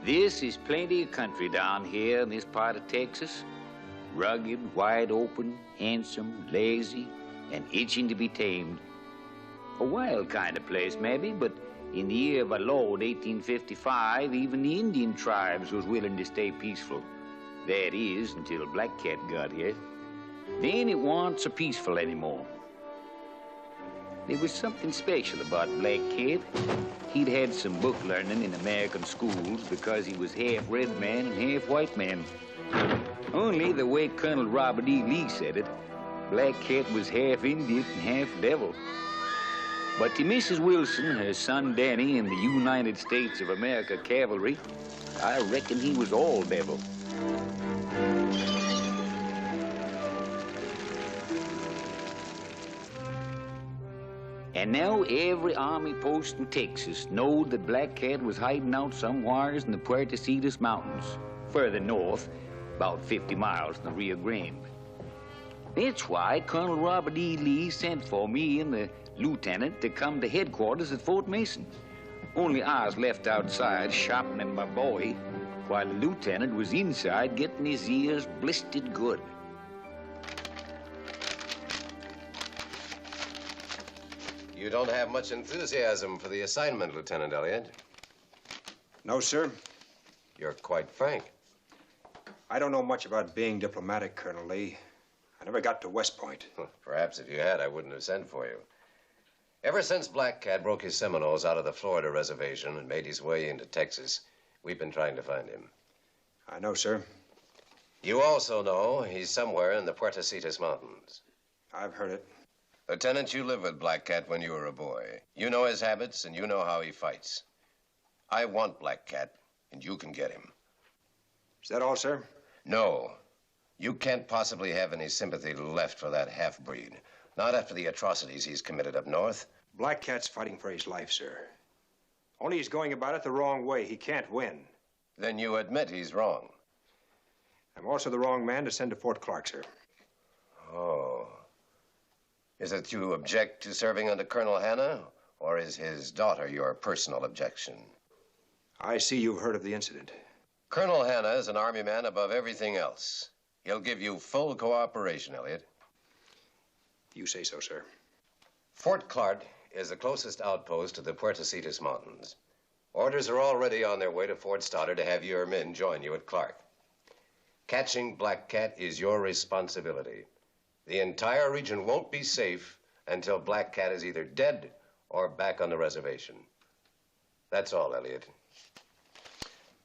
This is plenty of country down here in this part of Texas. Rugged, wide open, handsome, lazy, and itching to be tamed. A wild kind of place, maybe, but in the year of our Lord, 1855, even the Indian tribes was willing to stay peaceful. That is, until Black Cat got here. Then it wasn't so peaceful anymore. There was something special about Black Cat. He'd had some book learning in American schools because he was half red man and half white man. Only the way Colonel Robert E. Lee said it, Black Cat was half Indian and half devil. But to Mrs. Wilson, her son Danny, in the United States of America Cavalry, I reckon he was all devil. And now every army post in Texas knowed that Black Cat was hiding out somewheres in the Puerto Mountains, further north, about 50 miles from the Rio Grande. That's why Colonel Robert E. Lee sent for me and the lieutenant to come to headquarters at Fort Mason. Only I was left outside shopping at my boy, while the lieutenant was inside getting his ears blistered good. You don't have much enthusiasm for the assignment, Lieutenant Elliott. No, sir. You're quite frank. I don't know much about being diplomatic, Colonel Lee. I never got to West Point. Well, perhaps if you had, I wouldn't have sent for you. Ever since Black Cat broke his Seminoles out of the Florida reservation and made his way into Texas, we've been trying to find him. I know, sir. You also know he's somewhere in the Puerto Mountains. I've heard it. Lieutenant, you lived with Black Cat when you were a boy. You know his habits and you know how he fights. I want Black Cat, and you can get him. Is that all, sir? No. You can't possibly have any sympathy left for that half-breed. Not after the atrocities he's committed up north. Black Cat's fighting for his life, sir. Only he's going about it the wrong way. He can't win. Then you admit he's wrong. I'm also the wrong man to send to Fort Clark, sir. Oh. Is it you object to serving under Colonel Hanna, or is his daughter your personal objection? I see you've heard of the incident. Colonel Hanna is an Army man above everything else. He'll give you full cooperation, Elliott. You say so, sir. Fort Clark is the closest outpost to the Puerto Mountains. Orders are already on their way to Fort Stoddard to have your men join you at Clark. Catching Black Cat is your responsibility. The entire region won't be safe until Black Cat is either dead or back on the reservation. That's all, Elliott.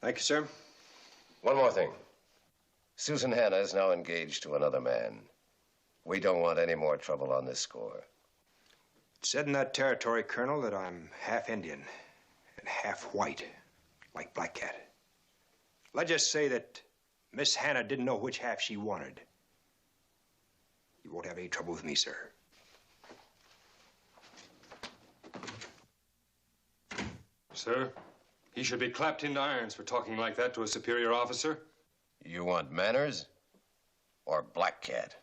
Thank you, sir. One more thing. Susan Hanna is now engaged to another man. We don't want any more trouble on this score. It's said in that territory, Colonel, that I'm half Indian and half white, like Black Cat. Let's just say that Miss Hanna didn't know which half she wanted. You won't have any trouble with me, sir. Sir, he should be clapped into irons for talking like that to a superior officer. You want manners or Black Cat?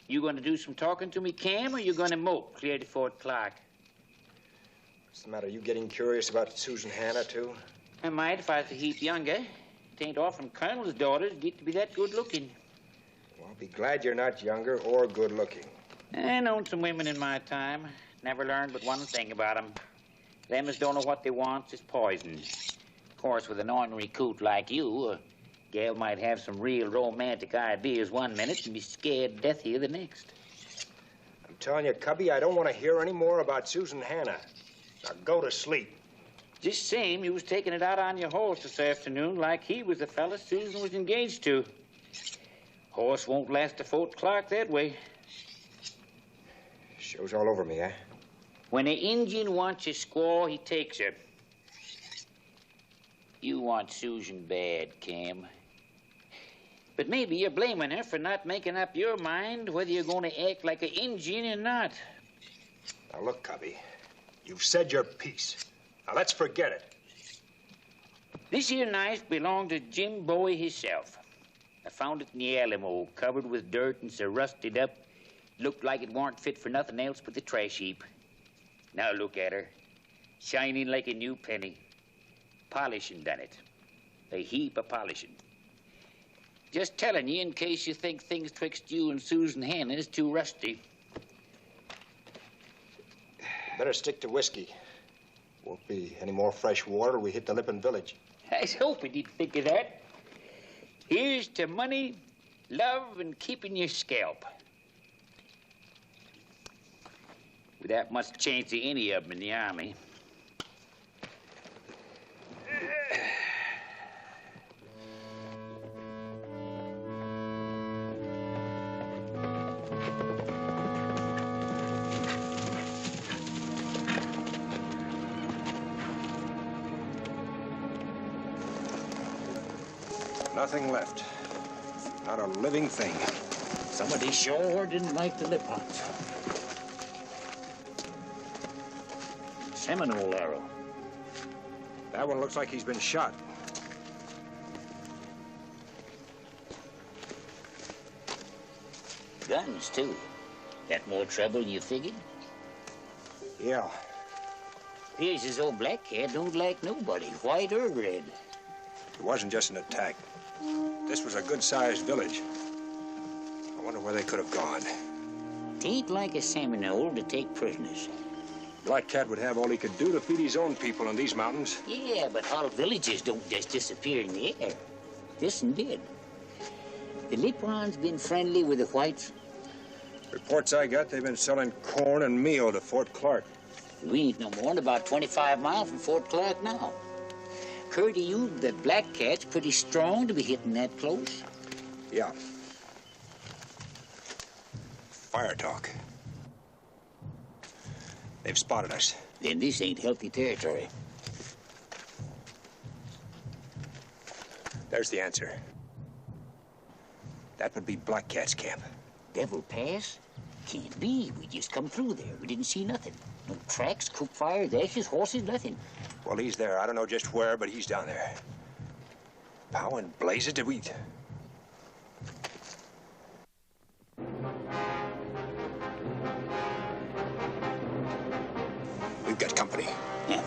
You going to do some talking to me, Cam, or you going to mope clear to Fort Clark? What's the matter? You getting curious about Susan Hanna, too? I might if I was a heap younger. It ain't often colonels' daughters get to be that good-looking. Well, I'll be glad you're not younger or good-looking. I known some women in my time. Never learned but one thing about 'em. Them as don't know what they want is poison. Of course, with an ornery coot like you, a gal might have some real romantic ideas one minute and be scared to death here the next. I'm telling you, Cubby, I don't want to hear any more about Susan Hanna. Now go to sleep. Just same, you was taking it out on your horse this afternoon like he was the fella Susan was engaged to. Horse won't last to Fort Clark that way. Shows all over me, eh? When an Indian wants a squaw, he takes her. You want Susan bad, Cam. But maybe you're blaming her for not making up your mind whether you're going to act like an Indian or not. Now, look, Cubby, you've said your piece. Now, let's forget it. This here knife belonged to Jim Bowie himself. I found it in the Alamo, covered with dirt and so rusted up, looked like it weren't fit for nothing else but the trash heap. Now look at her, shining like a new penny. Polishing done it. A heap of polishing. Just telling you in case you think things twixt you and Susan Hannon is too rusty. Better stick to whiskey. Won't be any more fresh water till we hit the Lippin village. I was hoping you'd think of that. Here's to money, love, and keeping your scalp. Without much chance of any of them in the Army. Nothing left. Not a living thing. Somebody sure didn't like the lip hunt. Seminole arrow. That one looks like he's been shot. Guns, too. That more trouble than you figured? Yeah. Here's his old black cat don't like nobody, white or red. It wasn't just an attack. This was a good-sized village. I wonder where they could have gone. Tain't like a Seminole to take prisoners. Black Cat would have all he could do to feed his own people in these mountains. Yeah, but all villages don't just disappear in the air. This one did. The Lipron's been friendly with the whites. Reports I got, they've been selling corn and meal to Fort Clark. We ain't no more than about 25 miles from Fort Clark now. Occurred to you that Black Cat's pretty strong to be hitting that close? Yeah. Fire talk. They've spotted us. Then this ain't healthy territory. There's the answer. That would be Black Cat's camp. Devil Pass? Can't be. We just come through there. We didn't see nothing. No tracks, cook fires, ashes, horses, nothing. Well, he's there. I don't know just where, but he's down there. How in blazes did we... We've got company. Yeah.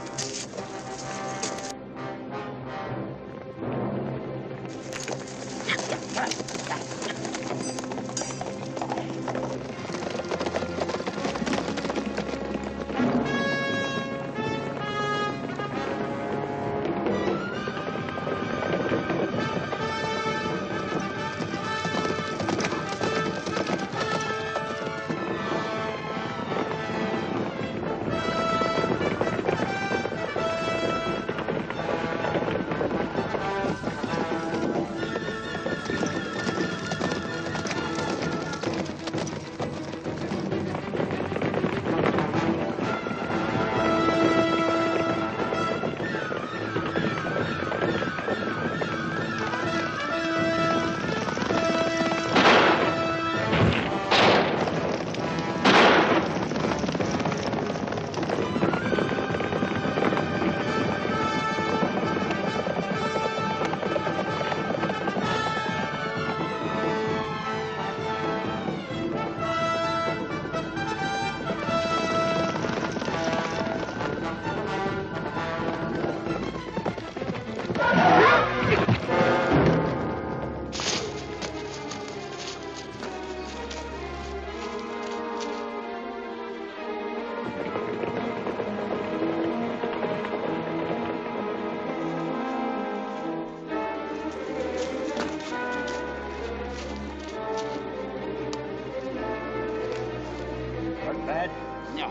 No.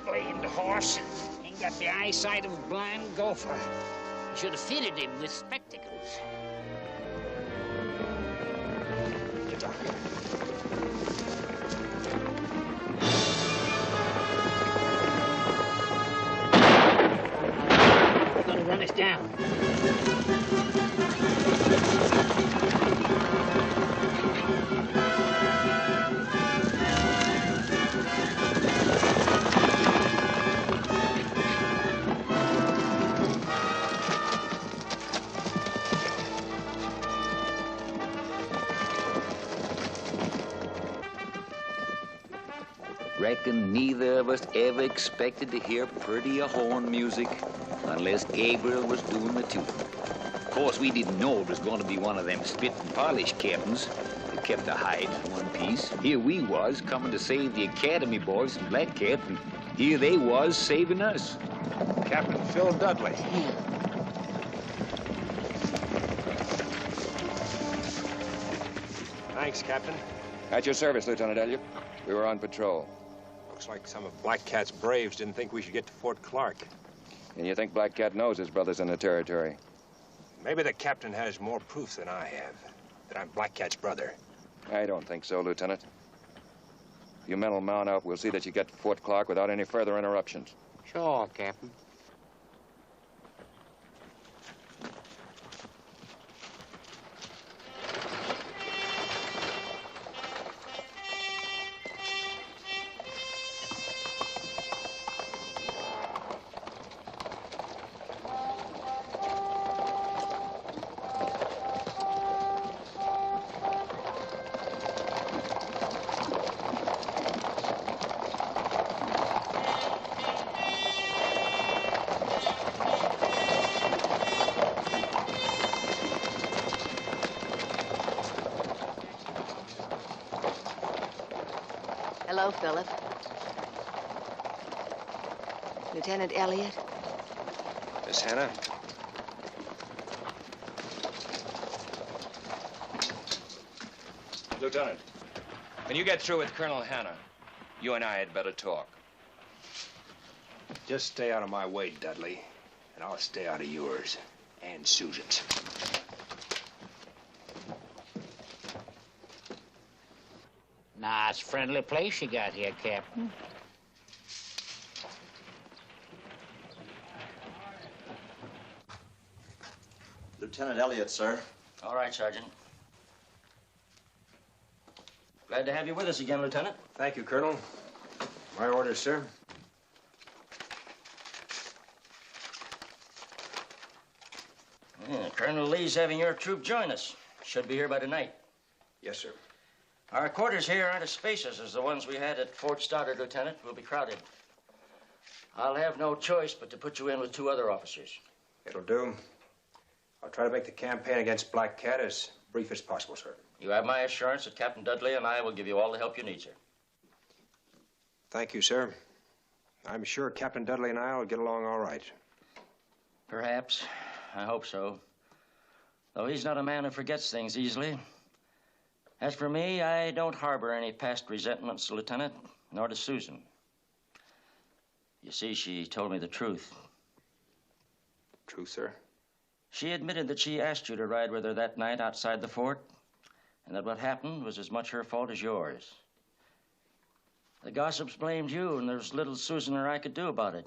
Blamed horse. Ain't got the eyesight of a blind gopher. Should have fitted him with spectacles. They're gonna run us down. Reckon neither of us ever expected to hear prettier horn music unless Gabriel was doing the tune. Of course, we didn't know it was going to be one of them spit and polish captains that kept the hide in one piece. Here we was coming to save the Academy boys from Black Cat, and here they was saving us. Captain Phil Dudley. Thanks, Captain. At your service, Lieutenant Elliott. We were on patrol. Looks like some of Black Cat's braves didn't think we should get to Fort Clark. And you think Black Cat knows his brother's in the territory? Maybe the captain has more proof than I have that I'm Black Cat's brother. I don't think so, Lieutenant. If you men will mount up, we'll see that you get to Fort Clark without any further interruptions. Sure, Captain. Hello, Philip. Lieutenant Elliott? Miss Hannah? Lieutenant, when you get through with Colonel Hanna, you and I had better talk. Just stay out of my way, Dudley, and I'll stay out of yours and Susan's. Nice, friendly place you got here, Captain. Lieutenant Elliott, sir. All right, Sergeant. Glad to have you with us again, Lieutenant. Thank you, Colonel. My orders, sir. Yeah, Colonel Lee's having your troop join us. Should be here by tonight. Yes, sir. Our quarters here aren't as spacious as the ones we had at Fort Stoddard, Lieutenant. We'll be crowded. I'll have no choice but to put you in with 2 other officers. It'll do. I'll try to make the campaign against Black Cat as brief as possible, sir. You have my assurance that Captain Dudley and I will give you all the help you need, sir. Thank you, sir. I'm sure Captain Dudley and I will get along all right. Perhaps. I hope so. Though he's not a man who forgets things easily. As for me, I don't harbor any past resentments, Lieutenant, nor does Susan. You see, she told me the truth. Truth, sir? She admitted that she asked you to ride with her that night outside the fort, and that what happened was as much her fault as yours. The gossips blamed you, and there's little Susan or I could do about it.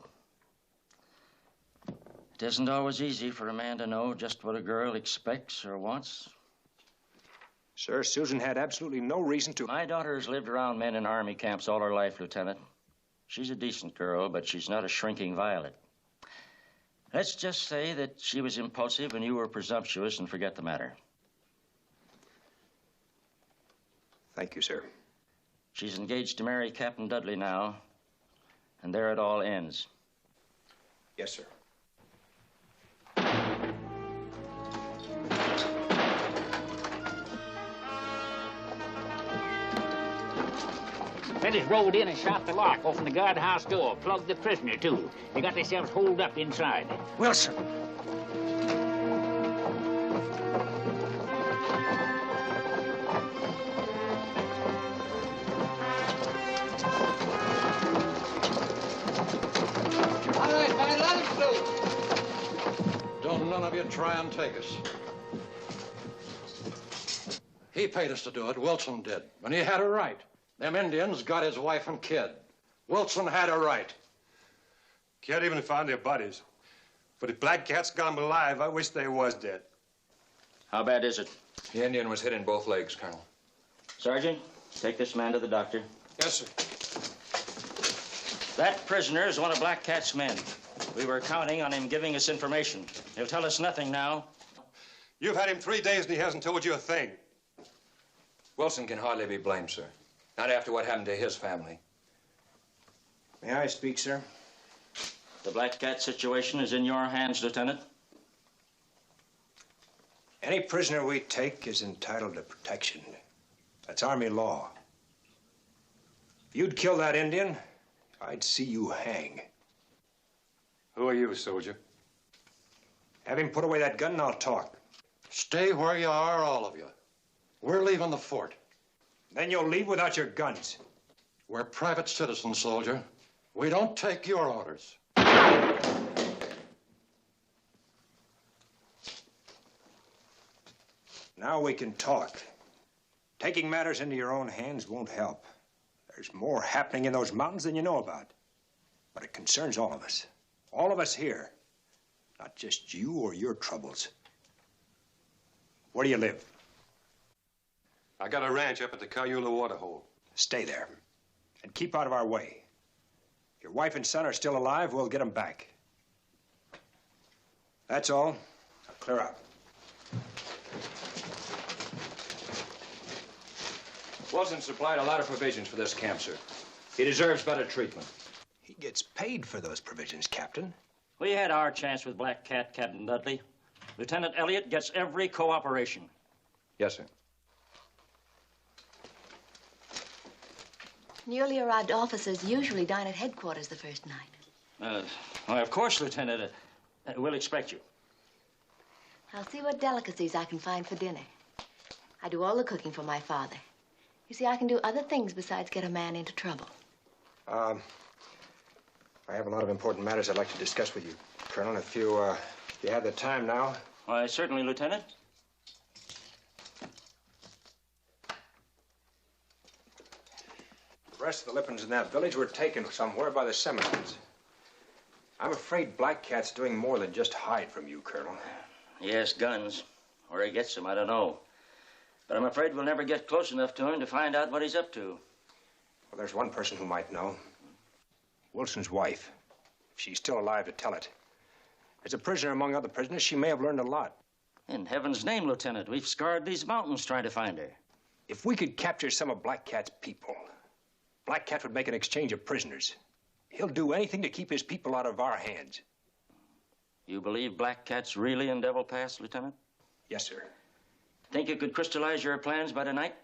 It isn't always easy for a man to know just what a girl expects or wants. Sir, Susan had absolutely no reason to... My daughter has lived around men in army camps all her life, Lieutenant. She's a decent girl, but she's not a shrinking violet. Let's just say that she was impulsive and you were presumptuous and forget the matter. Thank you, sir. She's engaged to marry Captain Dudley now, and there it all ends. Yes, sir. Fellas rode in and shot the lock, opened the guardhouse door, plugged the prisoner, too. They got themselves holed up inside. Wilson! All right, man, let him through. Don't none of you try and take us. He paid us to do it, Wilson did, and he had a right. Them Indians got his wife and kid. Wilson had a right. Can't even find their bodies. But if Black Cat's got them alive, I wish they was dead. How bad is it? The Indian was hit in both legs, Colonel. Sergeant, take this man to the doctor. Yes, sir. That prisoner is one of Black Cat's men. We were counting on him giving us information. He'll tell us nothing now. You've had him 3 days and he hasn't told you a thing. Wilson can hardly be blamed, sir. Not after what happened to his family. May I speak, sir? The Black Cat situation is in your hands, Lieutenant. Any prisoner we take is entitled to protection. That's Army law. If you'd kill that Indian, I'd see you hang. Who are you, soldier? Have him put away that gun and I'll talk. Stay where you are, all of you. We're leaving the fort. Then you'll leave without your guns. We're private citizens, soldier. We don't take your orders. Now we can talk. Taking matters into your own hands won't help. There's more happening in those mountains than you know about. But it concerns all of us. All of us here. Not just you or your troubles. Where do you live? I got a ranch up at the Cayula waterhole. Stay there. And keep out of our way. If your wife and son are still alive, we'll get them back. That's all. Now clear out. Wilson supplied a lot of provisions for this camp, sir. He deserves better treatment. He gets paid for those provisions, Captain. We had our chance with Black Cat, Captain Dudley. Lieutenant Elliott gets every cooperation. Yes, sir. Newly arrived officers usually dine at headquarters the first night. Well, of course, Lieutenant. We'll expect you. I'll see what delicacies I can find for dinner. I do all the cooking for my father. You see, I can do other things besides get a man into trouble. I have a lot of important matters I'd like to discuss with you, Colonel, if you have the time now. Why, certainly, Lieutenant. The rest of the Lippins in that village were taken somewhere by the Seminoles. I'm afraid Black Cat's doing more than just hide from you, Colonel. Yes, guns. Where he gets them, I don't know. But I'm afraid we'll never get close enough to him to find out what he's up to. Well, there's one person who might know. Wilson's wife. If she's still alive to tell it. As a prisoner among other prisoners, she may have learned a lot. In heaven's name, Lieutenant, we've scoured these mountains trying to find her. If we could capture some of Black Cat's people, Black Cat would make an exchange of prisoners. He'll do anything to keep his people out of our hands. You believe Black Cat's really in Devil Pass, Lieutenant? Yes, sir. Think you could crystallize your plans by tonight?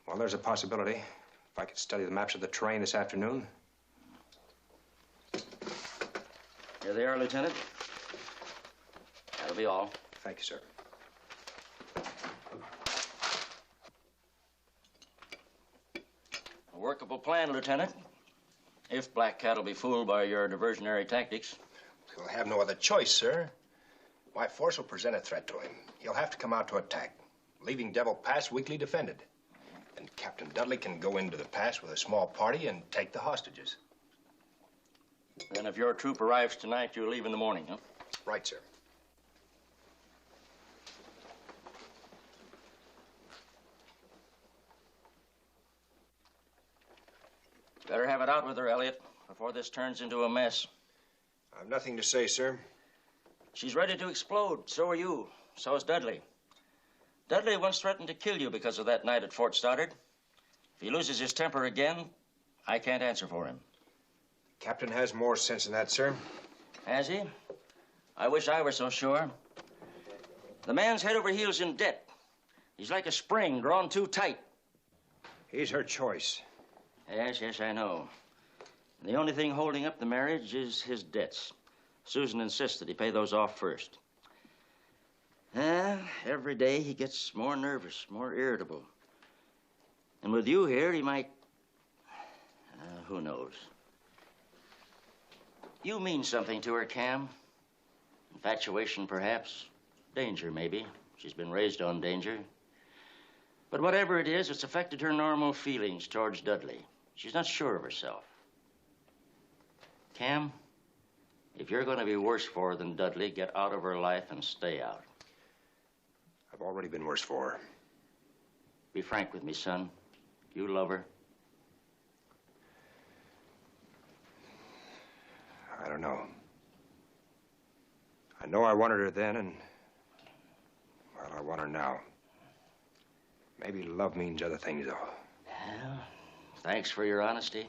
Well, there's a possibility. If I could study the maps of the terrain this afternoon. Here they are, Lieutenant. That'll be all. Thank you, sir. A workable plan, Lieutenant. If Black Cat will be fooled by your diversionary tactics. He'll have no other choice, sir. My force will present a threat to him. He'll have to come out to attack, leaving Devil Pass weakly defended. And Captain Dudley can go into the pass with a small party and take the hostages. Then if your troop arrives tonight, you'll leave in the morning, huh? Right, sir. Better have it out with her, Elliott, before this turns into a mess. I've nothing to say, sir. She's ready to explode. So are you. So is Dudley. Dudley once threatened to kill you because of that night at Fort Stoddard. If he loses his temper again, I can't answer for him. Captain has more sense than that, sir. Has he? I wish I were so sure. The man's head over heels in debt. He's like a spring drawn too tight. He's her choice. Yes, I know. The only thing holding up the marriage is his debts. Susan insists that he pay those off first. Every day he gets more nervous, more irritable. And with you here, he might... who knows? You mean something to her, Cam. Infatuation, perhaps. Danger, maybe. She's been raised on danger. But whatever it is, it's affected her normal feelings towards Dudley. She's not sure of herself. Cam, if you're going to be worse for her than Dudley, get out of her life and stay out. I've already been worse for her. Be frank with me, son. You love her? I don't know. I know I wanted her then, and, well, I want her now. Maybe love means other things, though. Well, thanks for your honesty.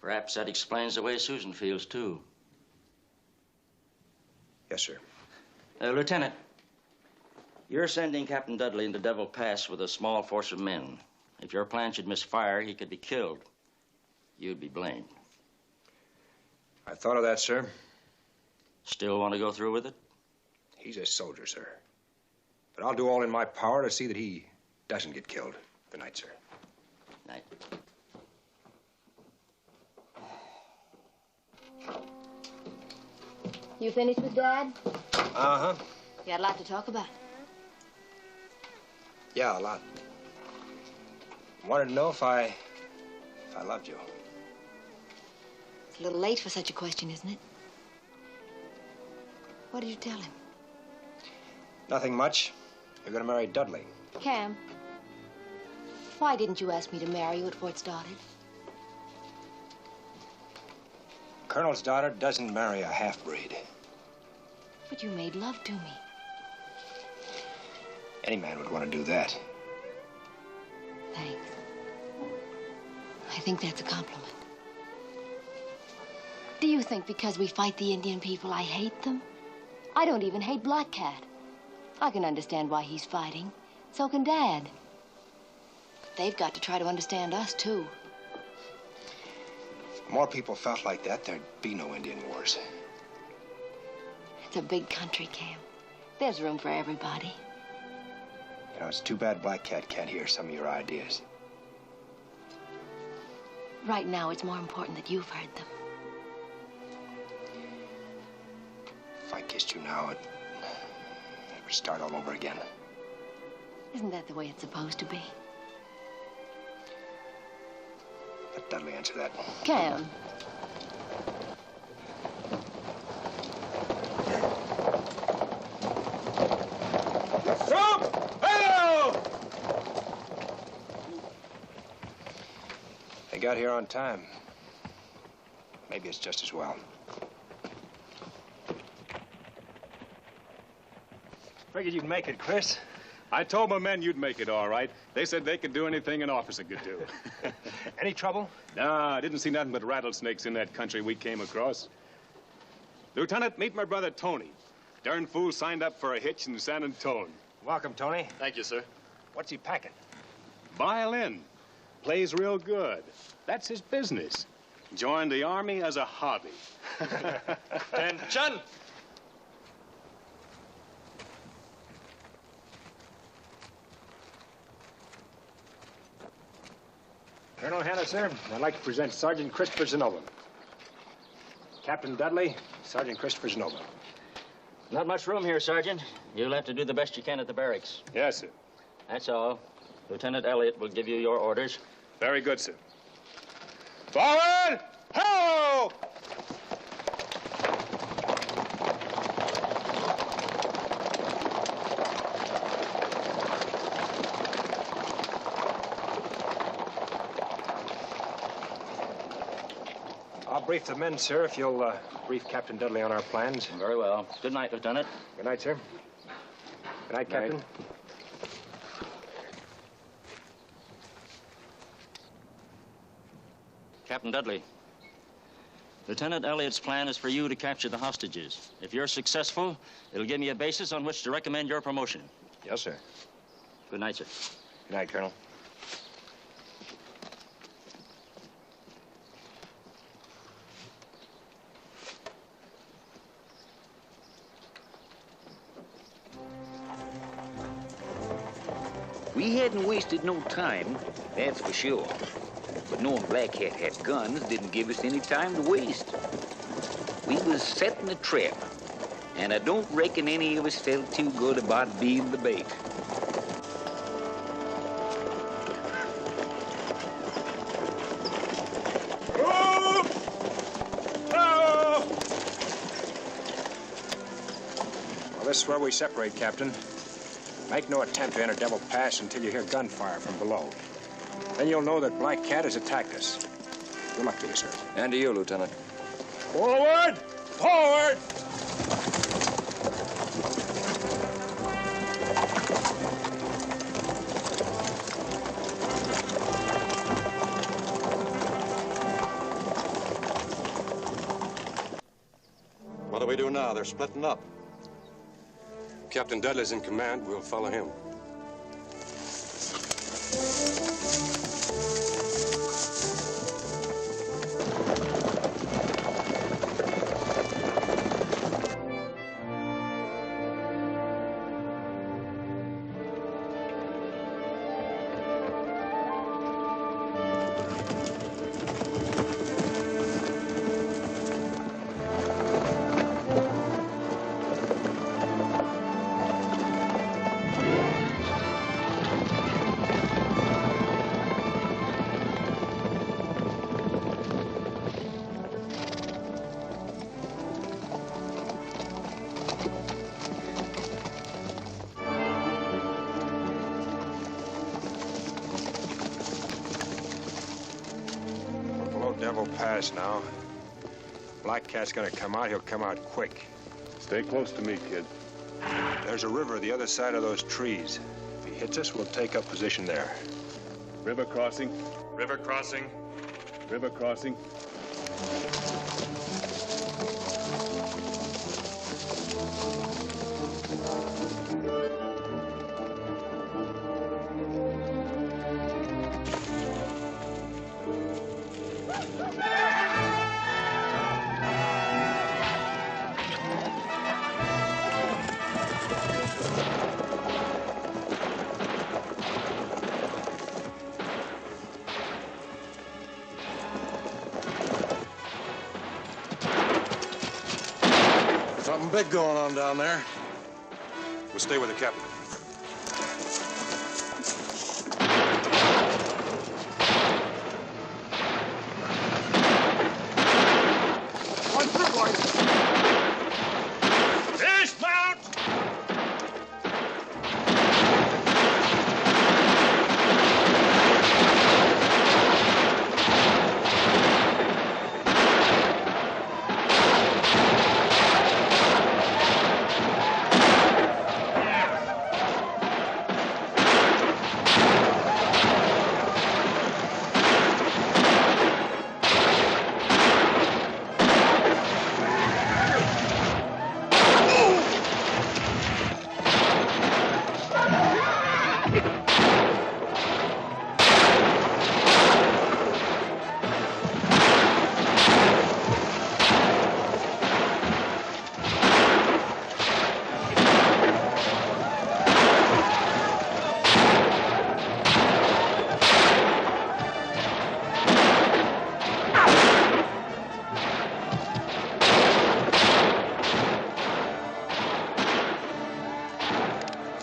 Perhaps that explains the way Susan feels, too. Yes, sir. Lieutenant, you're sending Captain Dudley into Devil Pass with a small force of men. If your plan should misfire, he could be killed. You'd be blamed. I thought of that, sir. Still want to go through with it? He's a soldier, sir. But I'll do all in my power to see that he doesn't get killed. Good night, sir. Night. You finished with Dad? Uh-huh. You had a lot to talk about. Yeah, a lot. Wanted to know if I loved you. It's a little late for such a question, isn't it? What did you tell him? Nothing much. You're gonna marry Dudley. Cam, why didn't you ask me to marry you at Fort Stoddard? Colonel's daughter doesn't marry a half-breed. But you made love to me. Any man would want to do that. Thanks. I think that's a compliment. Do you think because we fight the Indian people, I hate them? I don't even hate Black Cat. I can understand why he's fighting. So can Dad. But they've got to try to understand us, too. If more people felt like that, there'd be no Indian wars. It's a big country, Cam. There's room for everybody. You know, it's too bad Black Cat can't hear some of your ideas. Right now, it's more important that you've heard them. If I kissed you now, it would start all over again. Isn't that the way it's supposed to be? Let Dudley answer that. Cam. They got here on time. Maybe it's just as well. Figured you'd make it, Chris. I told my men you'd make it all right. They said they could do anything an officer could do. Any trouble? Nah, I didn't see nothing but rattlesnakes in that country we came across. Lieutenant, meet my brother Tony. Darn fool signed up for a hitch in San Antone. Welcome, Tony. Thank you, sir. What's he packing? Violin. Plays real good. That's his business. Joined the Army as a hobby. Attention! Colonel Hanna, sir, I'd like to present Sergeant Christopher Zenova. Captain Dudley, Sergeant Christopher Zenova. Not much room here, Sergeant. You'll have to do the best you can at the barracks. Yes, sir. That's all. Lieutenant Elliott will give you your orders. Very good, sir. Forward! Ho! I'll brief the men, sir, if you'll brief Captain Dudley on our plans. Very well. Good night, Lieutenant. Good night, sir. Good night, Captain. Night. Captain Dudley, Lieutenant Elliott's plan is for you to capture the hostages. If you're successful, it'll give me a basis on which to recommend your promotion. Yes, sir. Good night, sir. Good night, Colonel. We hadn't wasted no time, that's for sure. But knowing Black Cat had guns didn't give us any time to waste. We was setting a trap, and I don't reckon any of us felt too good about being the bait. Well, this is where we separate, Captain. Make no attempt to enter Devil Pass until you hear gunfire from below. Then you'll know that Black Cat has attacked us. Good luck to you, sir. And to you, Lieutenant. Forward! Forward! we do now? They're splitting up. Captain Dudley's in command. We'll follow him. Devil Pass now. Black Cat's gonna come out. He'll come out quick. Stay close to me, kid. There's a river the other side of those trees. If he hits us, we'll take up position there. River crossing. River crossing. River crossing. Something big going on down there. We'll stay with the captain. One through, boys. Dismount!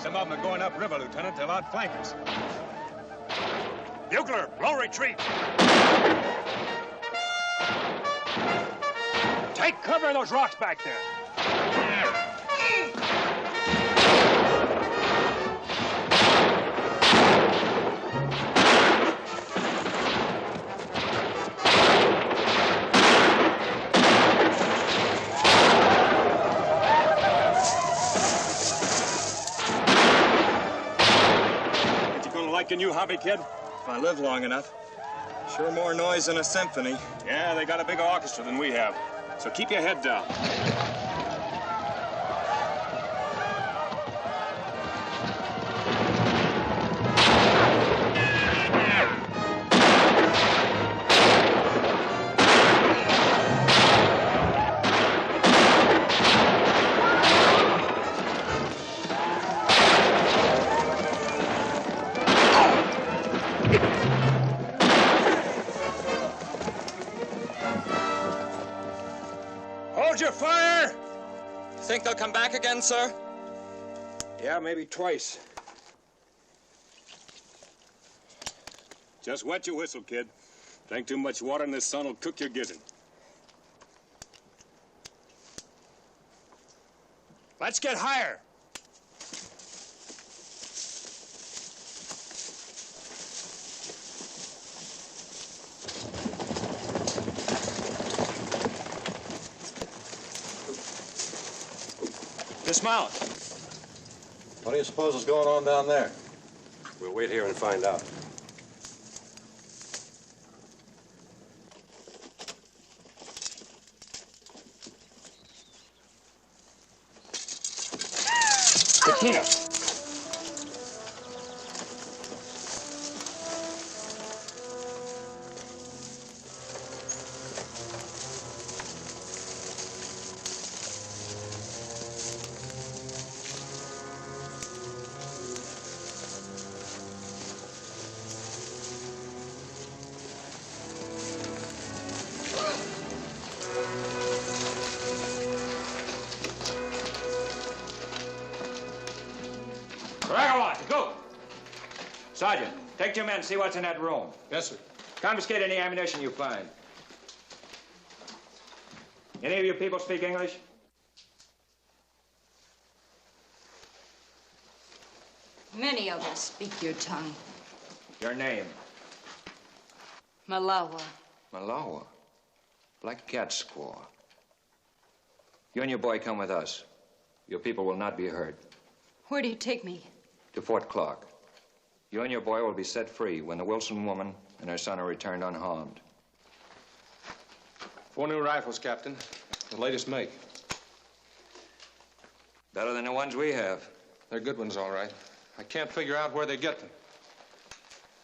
Some of them are going upriver, Lieutenant. They'll outflank us. Bugler, blow retreat. Take cover of those rocks back there. Like a new hobby, kid? If I live long enough. Sure more noise than a symphony. Yeah, they got a bigger orchestra than we have. So keep your head down. Hold your fire! Think they'll come back again, sir? Yeah, maybe twice. Just wet your whistle, kid. Drink too much water and this sun will cook your gizzard. Let's get higher. Dismount. What do you suppose is going on down there? We'll wait here and find out. Here. Go! Sergeant, take 2 men and see what's in that room. Yes, sir. Confiscate any ammunition you find. Any of you people speak English? Many of us speak your tongue. Your name? Malawa. Malawa? Black Cat squaw. You and your boy come with us. Your people will not be hurt. Where do you take me? To Fort Clark. You and your boy will be set free when the Wilson woman and her son are returned unharmed. 4 new rifles, Captain. The latest make. Better than the ones we have. They're good ones, all right. I can't figure out where they get them.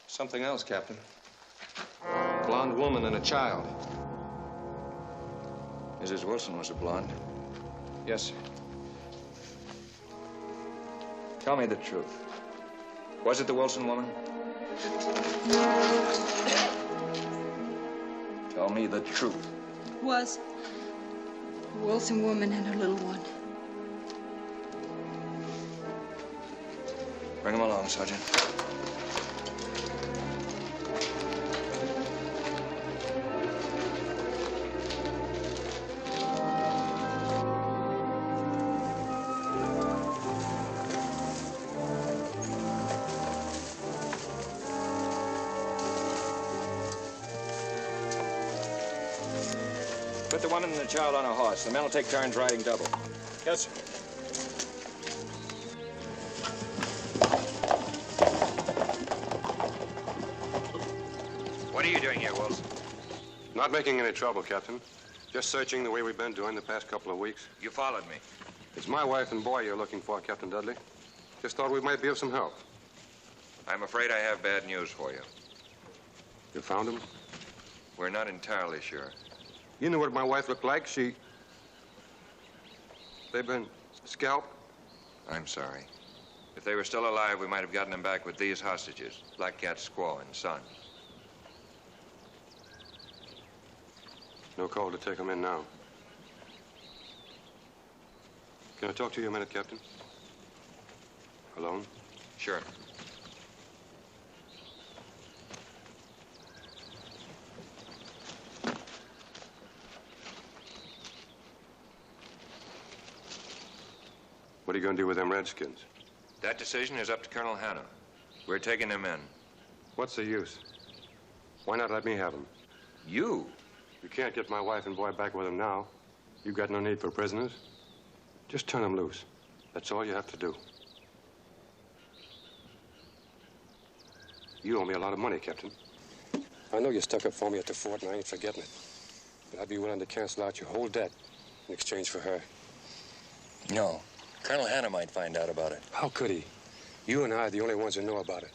Something else, Captain. A blonde woman and a child. Mrs. Wilson was a blonde. Yes, sir. Tell me the truth. Was it the Wilson woman? Tell me the truth. Was a Wilson woman and her little one. Bring him along, Sergeant. Put the woman and the child on a horse. The men will take turns riding double. Yes, sir. What are you doing here, Wilson? Not making any trouble, Captain. Just searching the way we've been doing the past couple of weeks. You followed me. It's my wife and boy you're looking for, Captain Dudley. Just thought we might be of some help. I'm afraid I have bad news for you. You found them? We're not entirely sure. You knew what my wife looked like. They've been scalped. I'm sorry. If they were still alive, we might have gotten them back with these hostages, Black Cat squaw and son. No call to take them in now. Can I talk to you a minute, Captain? Alone? Sure. What are you going to do with them Redskins? That decision is up to Colonel Hanna. We're taking them in. What's the use? Why not let me have them? You? You can't get my wife and boy back with them now. You've got no need for prisoners. Just turn them loose. That's all you have to do. You owe me a lot of money, Captain. I know you stuck up for me at the fort, and I ain't forgetting it. But I'd be willing to cancel out your whole debt in exchange for her. No. Colonel Hanna might find out about it. How could he? You and I are the only ones who know about it.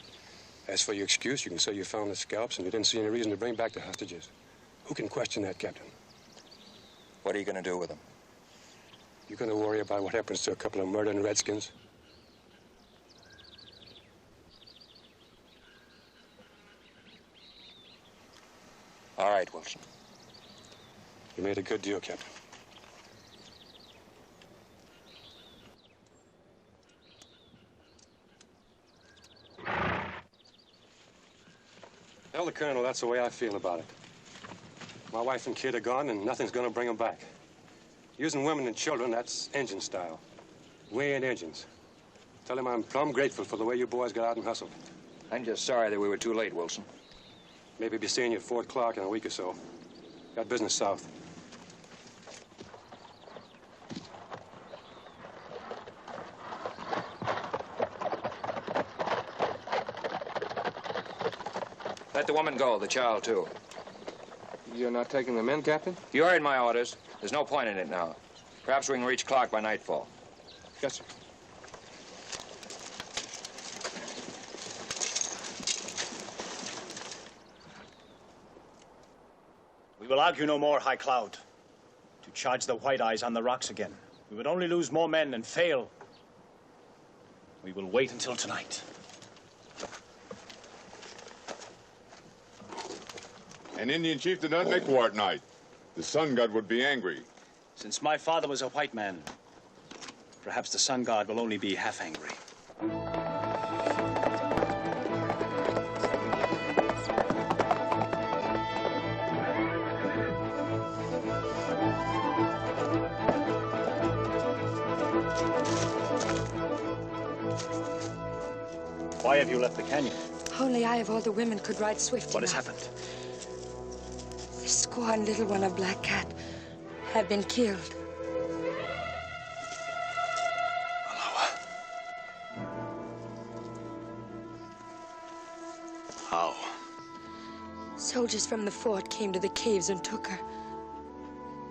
As for your excuse, you can say you found the scalps and you didn't see any reason to bring back the hostages. Who can question that, Captain? What are you going to do with them? You going to worry about what happens to a couple of murdering Redskins? All right, Wilson. You made a good deal, Captain. Tell the Colonel that's the way I feel about it. My wife and kid are gone, and nothing's going to bring them back. Using women and children, that's engine style. We ain't engines. Tell him I'm plumb grateful for the way you boys got out and hustled. I'm just sorry that we were too late, Wilson. Maybe be seeing you at Fort Clark in a week or so. Got business south. Let the woman go, the child, too. You're not taking them in, Captain? You heard my orders. There's no point in it now. Perhaps we can reach Clark by nightfall. Yes, sir. will argue no more, High Cloud. To charge the White Eyes on the rocks again. We would only lose more men and fail. We will wait until tonight. An Indian chief did not make war at night. The sun god would be angry. Since my father was a white man, perhaps the sun god will only be half angry. Why have you left the canyon? Only I of all the women could ride swift What has enough. happened? The squaw and little one of Black Cat have been killed. How? Soldiers from the fort came to the caves and took her.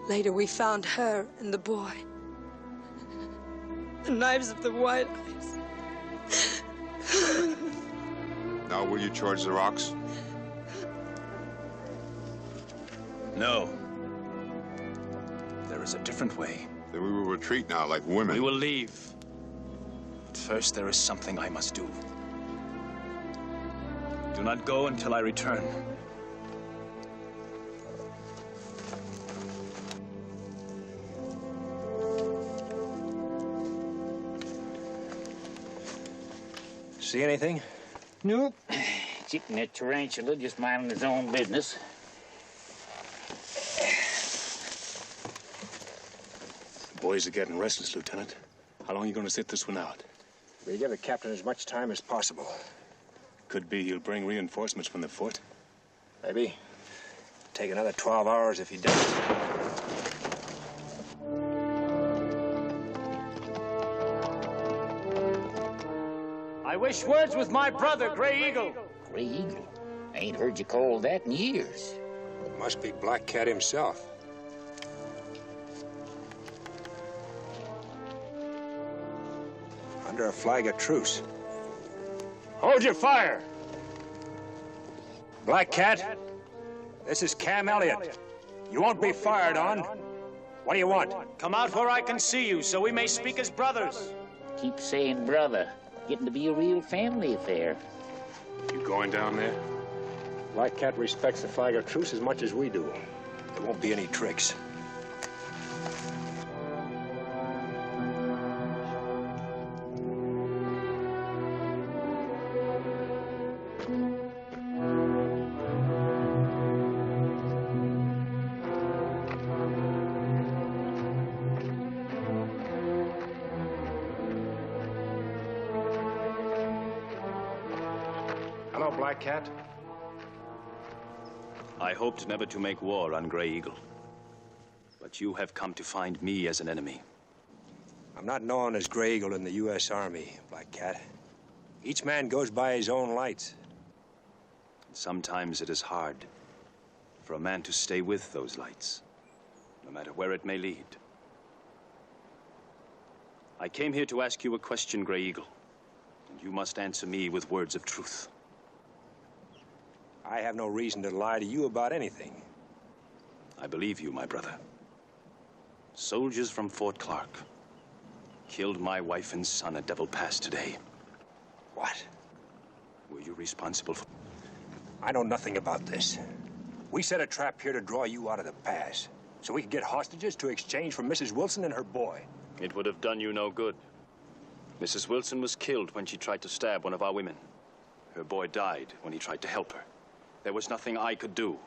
Later, we found her and the boy. The knives of the White Eyes. Now will you charge the rocks? No. There is a different way. Then we will retreat now like women. We will leave. But first, there is something I must do. Do not go until I return. See anything? Nope. Chicken that tarantula just minding his own business. The boys are getting restless, Lieutenant. How long are you going to sit this one out? We give the captain as much time as possible. Could be he'll bring reinforcements from the fort. Maybe. Take another 12 hours if he does. I wish words with my brother, Gray Eagle. Gray Eagle? I ain't heard you call that in years. It must be Black Cat himself. Under a flag of truce. Hold your fire! Black Cat, this is Cam Elliott. You won't be fired on. What do you want? Come out where I can see you so we may speak as brothers. Keep saying brother. Getting to be a real family affair. You going down there? Black Cat respects the flag of truce as much as we do. There won't be any tricks. Hello, Black Cat. I hoped never to make war on Gray Eagle. But you have come to find me as an enemy. I'm not known as Gray Eagle in the U.S. Army, Black Cat. Each man goes by his own lights. Sometimes it is hard for a man to stay with those lights, no matter where it may lead. I came here to ask you a question, Gray Eagle, and you must answer me with words of truth. I have no reason to lie to you about anything. I believe you, my brother. Soldiers from Fort Clark killed my wife and son at Devil Pass today. What? Were you responsible for... I know nothing about this. We set a trap here to draw you out of the pass, so we could get hostages to exchange for Mrs. Wilson and her boy. It would have done you no good. Mrs. Wilson was killed when she tried to stab one of our women. Her boy died when he tried to help her. There was nothing I could do.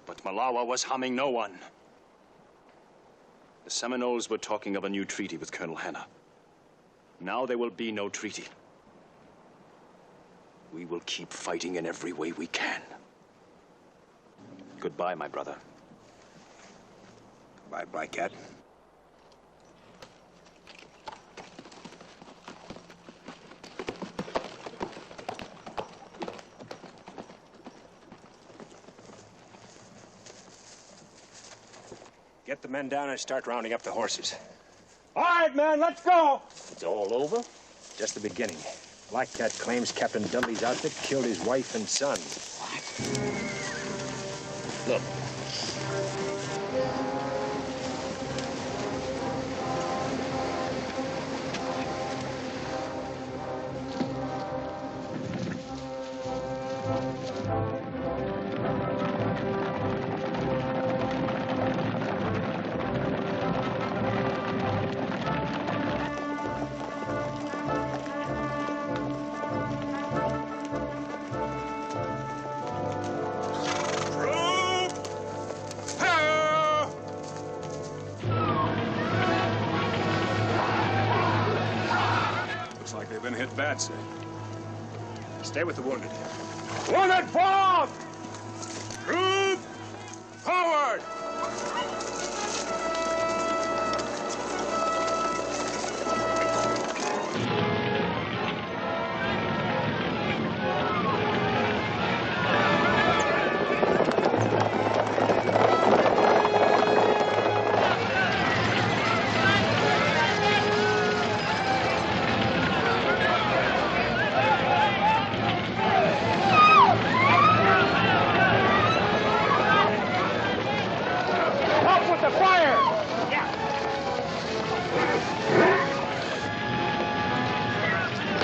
But Malawa was harming no one. The Seminoles were talking of a new treaty with Colonel Hanna. Now there will be no treaty. We will keep fighting in every way we can. Goodbye, my brother. Goodbye, Black Cat. Get the men down and start rounding up the horses. All right, man, let's go. It's all over? Just the beginning. Black Cat claims Captain Dudley's outfit killed his wife and son. What? Look. Looks like they've been hit bad, sir. Stay with the wounded. Wounded forward! Troop forward!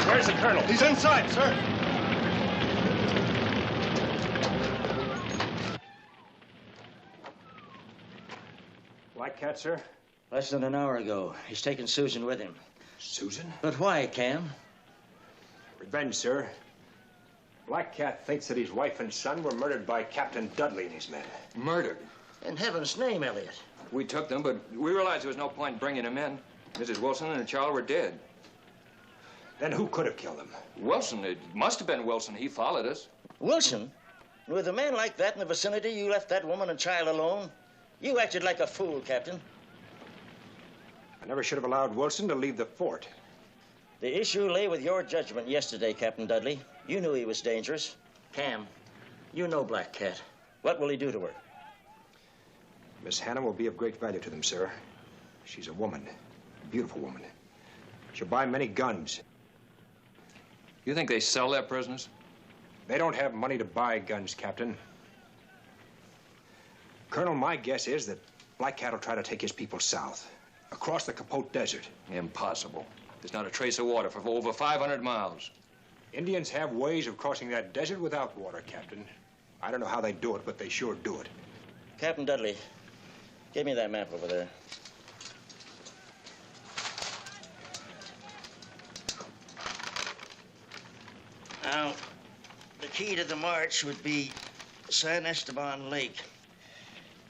Where's the colonel? He's inside, sir. Black Cat, sir? Less than an hour ago. He's taken Susan with him. Susan? But why, Cam? Revenge, sir. Black Cat thinks that his wife and son were murdered by Captain Dudley and his men. Murdered? In heaven's name, Elliot. We took them, but we realized there was no point bringing them in. Mrs. Wilson and her child were dead. Then who could have killed them? Wilson. It must have been Wilson. He followed us. Wilson? With a man like that in the vicinity, you left that woman and child alone? You acted like a fool, Captain. I never should have allowed Wilson to leave the fort. The issue lay with your judgment yesterday, Captain Dudley. You knew he was dangerous. Cam, you know Black Cat. What will he do to her? Miss Hannah will be of great value to them, sir. She's a woman, a beautiful woman. She'll buy many guns. You think they sell their prisoners? They don't have money to buy guns, Captain. Colonel, my guess is that Black Cat will try to take his people south, across the Capote Desert. Impossible. There's not a trace of water for over 500 miles. Indians have ways of crossing that desert without water, Captain. I don't know how they do it, but they sure do it. Captain Dudley, give me that map over there. Now, the key to the march would be San Esteban Lake.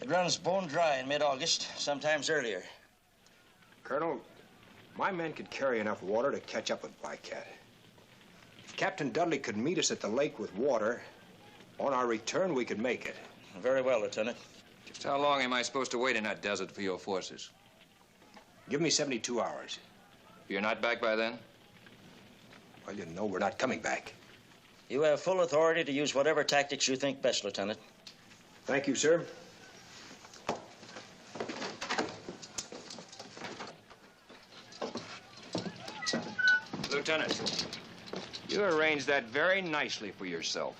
It runs bone dry in mid-August, sometimes earlier. Colonel, my men could carry enough water to catch up with Black Cat. If Captain Dudley could meet us at the lake with water, on our return, we could make it. Very well, Lieutenant. Just how long am I supposed to wait in that desert for your forces? Give me 72 hours. You're not back by then? Well, you know we're not coming back. You have full authority to use whatever tactics you think best, Lieutenant. Thank you, sir. Lieutenant, you arranged that very nicely for yourself.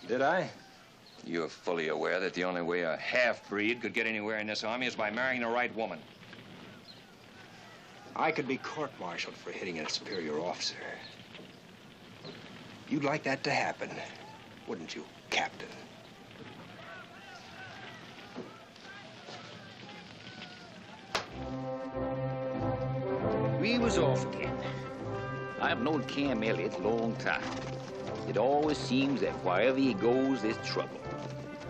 Did I? You're fully aware that the only way a half-breed could get anywhere in this army is by marrying the right woman. I could be court-martialed for hitting a superior officer. You'd like that to happen, wouldn't you, Captain? We was off again. I've known Cam Elliott a long time. It always seems that wherever he goes, there's trouble.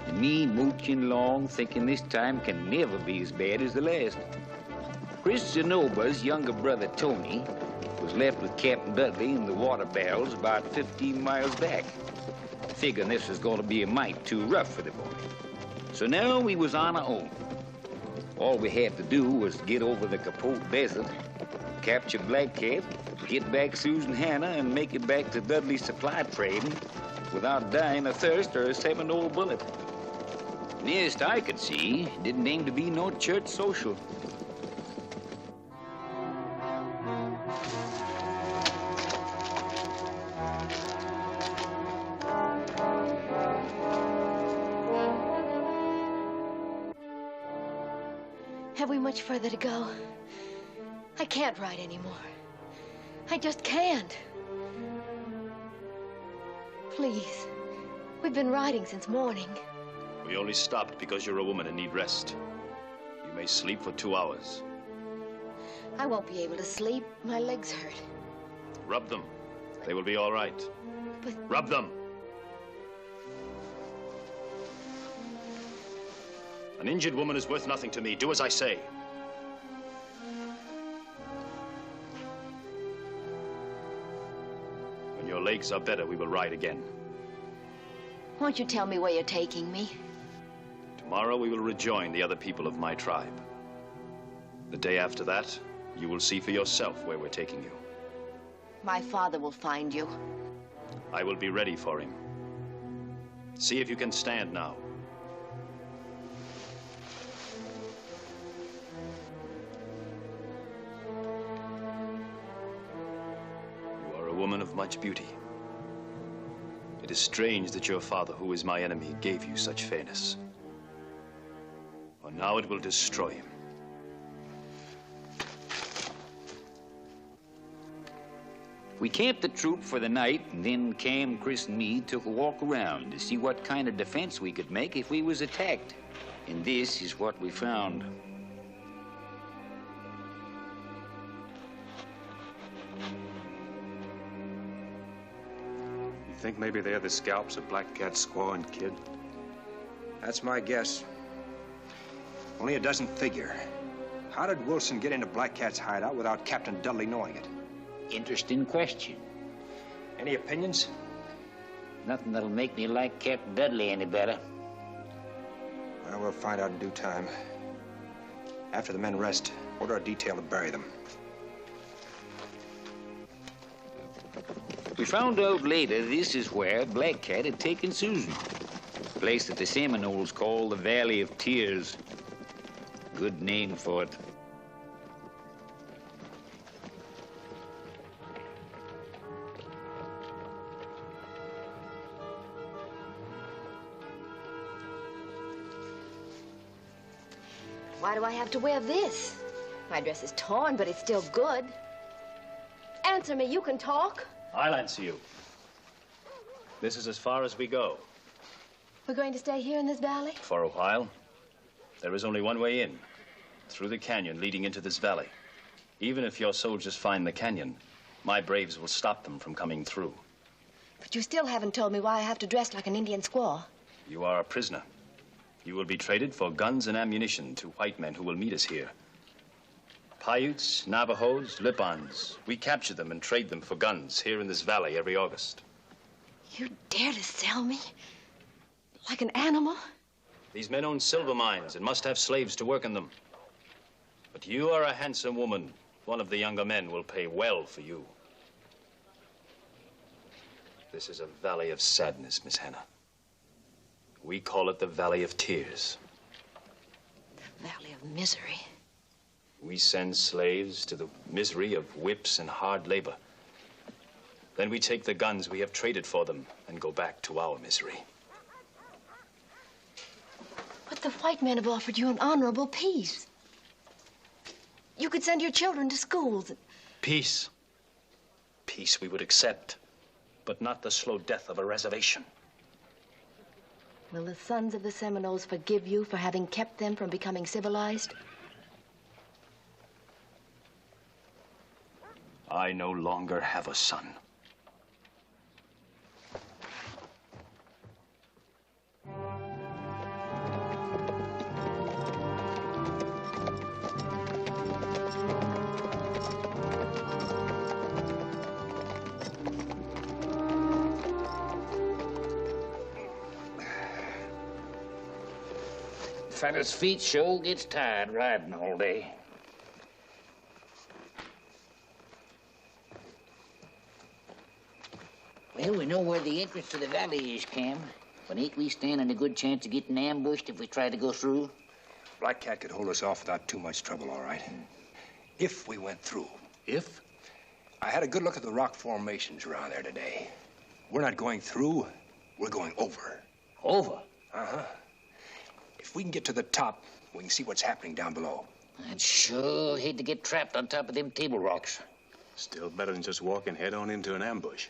And me mooching along, thinking this time can never be as bad as the last. Chris Zenoba's younger brother, Tony, was left with Captain Dudley in the water barrels about 15 miles back, figuring this was going to be a mite too rough for the boy. So now we was on our own. All we had to do was get over the Capote Desert, capture Black Cat, get back Susan Hannah, and make it back to Dudley's supply train without dying of thirst or a 7-0 bullet. Nearest I could see, didn't aim to be no church social. Have we much further to go? I can't ride anymore. I just can't. Please. We've been riding since morning. We only stopped because you're a woman and need rest. You may sleep for 2 hours. I won't be able to sleep. My legs hurt. Rub them. They will be all right. But... Rub them. An injured woman is worth nothing to me. Do as I say. When your legs are better, we will ride again. Won't you tell me where you're taking me? Tomorrow we will rejoin the other people of my tribe. The day after that, you will see for yourself where we're taking you. My father will find you. I will be ready for him. See if you can stand now. You are a woman of much beauty. It is strange that your father, who is my enemy, gave you such fairness. For now it will destroy him. We camped the troop for the night, and then Cam, Chris, and me took a walk around to see what kind of defense we could make if we was attacked. And this is what we found. You think maybe they're the scalps of Black Cat's squaw and kid? That's my guess. Only it doesn't figure. How did Wilson get into Black Cat's hideout without Captain Dudley knowing it? Interesting question. Any opinions? Nothing that'll make me like Captain Dudley any better. Well, we'll find out in due time. After the men rest, order a detail to bury them. We found out later this is where Black Cat had taken Susan. A place that the Seminoles call the Valley of Tears. Good name for it. Why do I have to wear this? My dress is torn, but it's still good. Answer me, you can talk. I'll answer you. This is as far as we go. We're going to stay here in this valley? For a while. There is only one way in, through the canyon leading into this valley. Even if your soldiers find the canyon, my braves will stop them from coming through. But you still haven't told me why I have to dress like an Indian squaw. You are a prisoner. You will be traded for guns and ammunition to white men who will meet us here. Paiutes, Navajos, Lipans. We capture them and trade them for guns here in this valley every August. You dare to sell me? Like an animal? These men own silver mines and must have slaves to work in them. But you are a handsome woman. One of the younger men will pay well for you. This is a valley of sadness, Miss Hannah. We call it the Valley of Tears. The Valley of Misery. We send slaves to the misery of whips and hard labor. Then we take the guns we have traded for them and go back to our misery. But the white men have offered you an honorable peace. You could send your children to schools. Peace. Peace we would accept, but not the slow death of a reservation. Will the sons of the Seminoles forgive you for having kept them from becoming civilized? I no longer have a son. Fella's feet sure gets tired riding all day. Well, we know where the entrance to the valley is, Cam. But ain't we standing a good chance of getting ambushed if we try to go through? Black Cat could hold us off without too much trouble, all right. If we went through. If? I had a good look at the rock formations around there today. We're not going through, we're going over. Over? Uh-huh. If we can get to the top, we can see what's happening down below. I'd sure hate to get trapped on top of them table rocks. Still better than just walking head on into an ambush.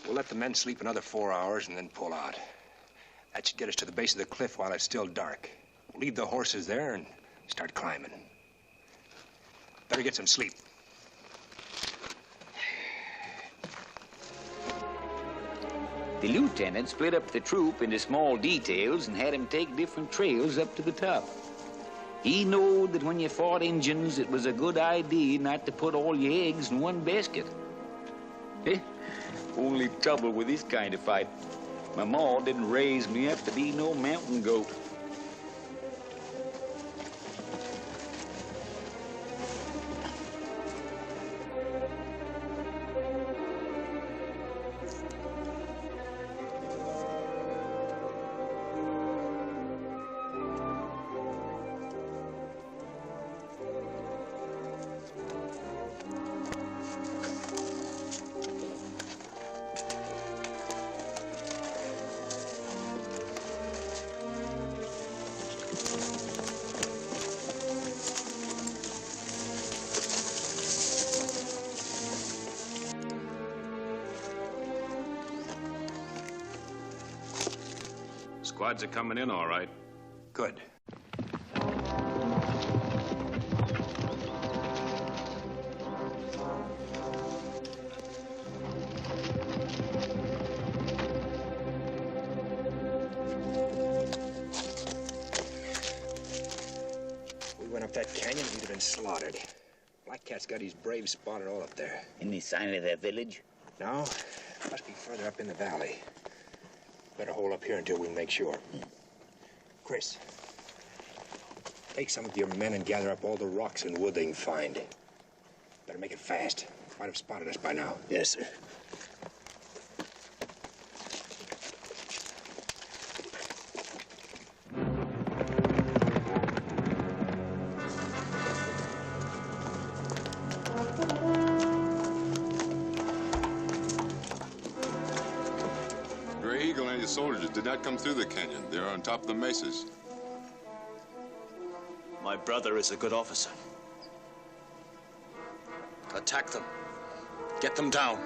We'll let the men sleep another 4 hours and then pull out. That should get us to the base of the cliff while it's still dark. We'll leave the horses there and start climbing. Better get some sleep. The lieutenant split up the troop into small details and had 'em take different trails up to the top. He knowed that when you fought Injuns, it was a good idea not to put all your eggs in one basket. Only trouble with this kind of fight, my ma didn't raise me up to be no mountain goat. Squads are coming in all right. Good. We went up that canyon, we'd have been slaughtered. Black Cat's got his braves spotted all up there. Any sign of that village? No, must be further up in the valley. Better hold up here until we make sure. Chris, take some of your men and gather up all the rocks and wood they can find. Better make it fast. Might have spotted us by now. Yes, sir. Soldiers did not come through the canyon. They're on top of the mesas. My brother is a good officer. Attack them. Get them down.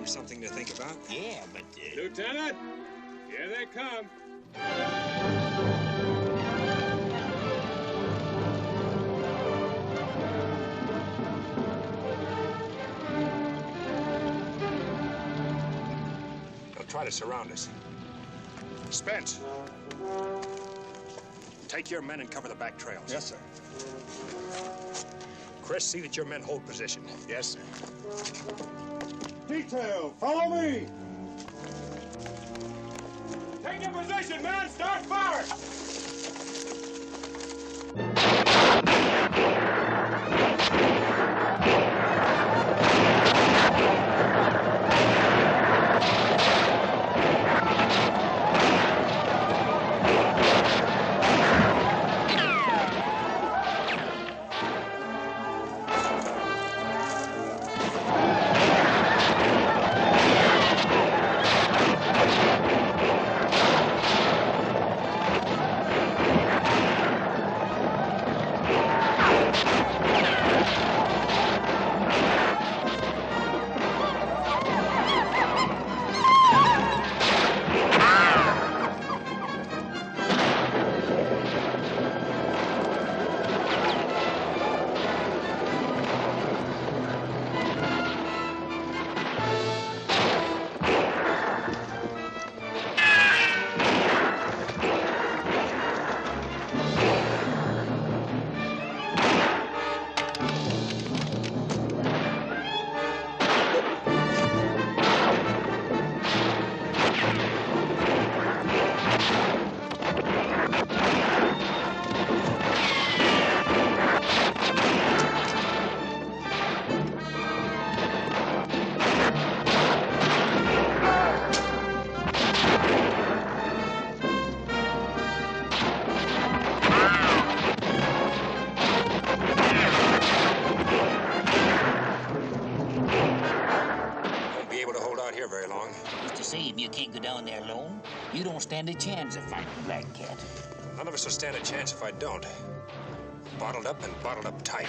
Something to think about. Yeah, but... Lieutenant, here they come. They'll try to surround us. Spence, take your men and cover the back trails. Yes, sir. Chris, see that your men hold position. Yes, sir. Detail, follow me! Take your position, man! Start firing! here very long. It's the same. You can't go down there alone. You don't stand a chance of fighting Black Cat. None of us will stand a chance if I don't. Bottled up and bottled up tight.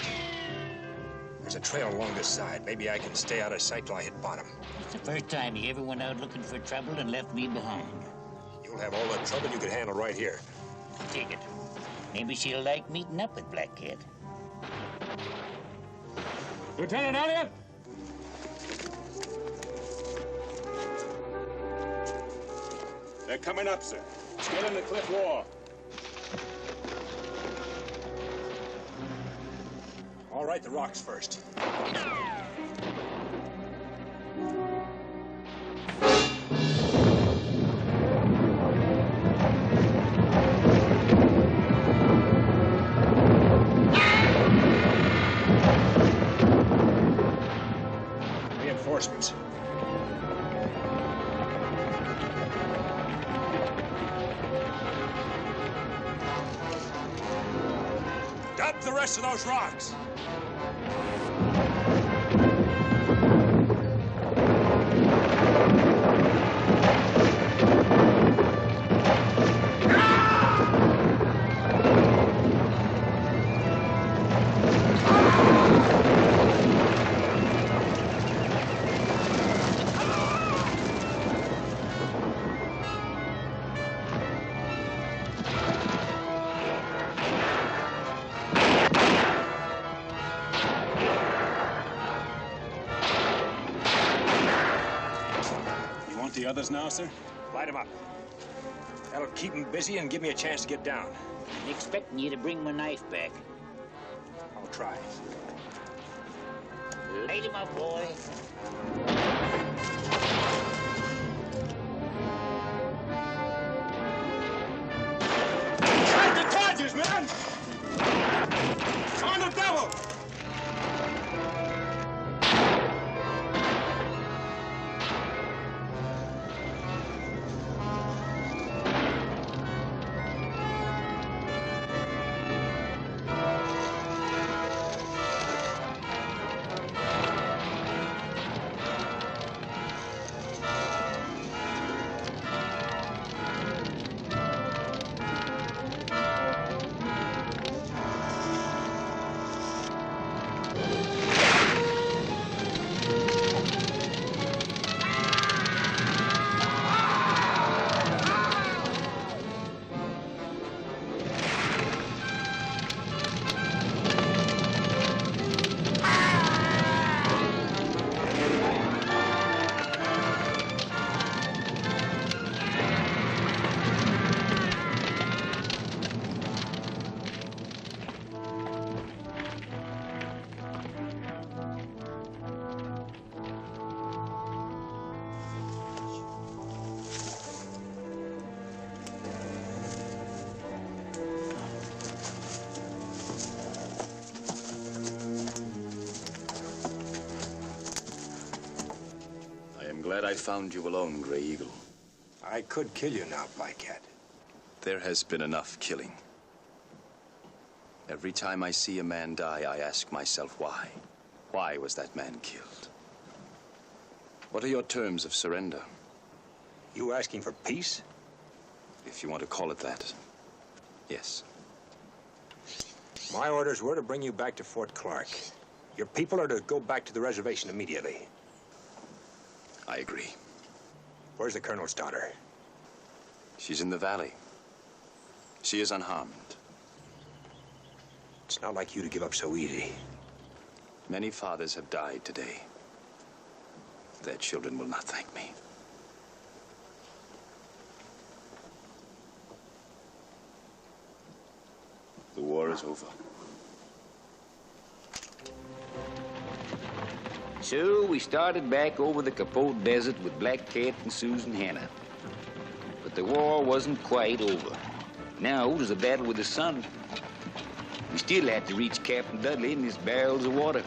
There's a trail along this side. Maybe I can stay out of sight till I hit bottom. It's the first time you ever went out looking for trouble and left me behind. You'll have all the trouble you could handle right here. Take it. Maybe she'll like meeting up with Black Cat. Lieutenant Elliott! They're coming up, sir. Scaling the cliff wall. All right, the rocks first. Reinforcements. Dump the rest of those rocks. The others now, sir? Light them up. That'll keep them busy and give me a chance to get down. I'm expecting you to bring my knife back. I'll try. Light him up, boy. Fight the charges, man! On the devil! Glad I found you alone, Gray Eagle. I could kill you now, Black Cat. There has been enough killing. Every time I see a man die, I ask myself why. Why was that man killed? What are your terms of surrender? You asking for peace? If you want to call it that, yes. My orders were to bring you back to Fort Clark. Your people are to go back to the reservation immediately. I agree. Where's the colonel's daughter? She's in the valley. She is unharmed. It's not like you to give up so easy. Many fathers have died today. Their children will not thank me. The war is over. So we started back over the Capote Desert with Black Cat and Susan Hannah. But the war wasn't quite over. Now it was a battle with the sun. We still had to reach Captain Dudley in his barrels of water.